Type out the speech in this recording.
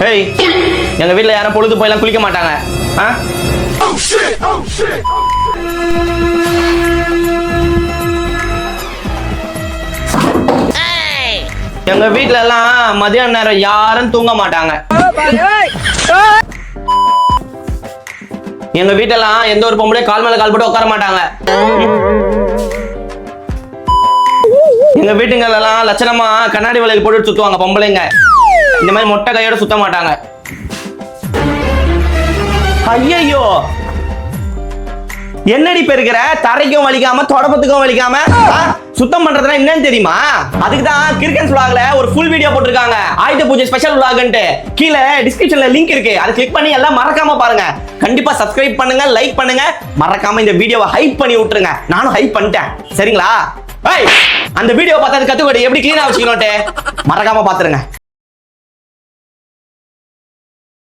ஏய், எங்க வீட்டுல யாரும் பொழுது போயெல்லாம் குளிக்க மாட்டாங்க. எங்க வீட்டுல எல்லாம் மதியான நேரம் யாரும் தூங்க மாட்டாங்க. எங்க வீட்டெல்லாம் எந்த ஒரு பொம்பளையும் கால் மேல கால் போட்டு உட்கார மாட்டாங்க. எங்க வீட்டுங்கள எல்லாம் லட்சணமா கண்ணாடி வளையல் போட்டு சுத்துவாங்க பொம்பளைங்க. இந்த மாதிரி மொட்டை கையோட சுத்த மாட்டாங்க. ஐயோ, என்னடி பெருக்கிற? தரைக்கும் வலிக்காம தொடப்பத்துக்கும் வலிக்காம சுத்தம் பண்றதுனா என்னன்னு தெரியுமா? அதுக்கு தான் கிறுக்கன்ஸ் vlogல ஒரு ஃபுல் வீடியோ போட்டுருக்காங்க. ஆயுத பூஜை ஸ்பெஷல் vlogன்ட்டு. கீழே டிஸ்கிரிப்ஷன்ல லிங்க் இருக்கு. அதை கிளிக் பண்ணி எல்லாம் மறக்காம பாருங்க. கண்டிப்பா சப்ஸ்கிரைப் பண்ணுங்க, லைக் பண்ணுங்க, மறக்காம இந்த வீடியோவை ஹைப் பண்ணி விட்டுருங்க. நானும் ஹைப் பண்ணிட்டேன். சரிங்களா? அந்த வீடியோ பார்த்தா கத்துக்கோடி எப்படி கிளீனா வச்சுக்கணும் மறக்காம பாத்துருங்க.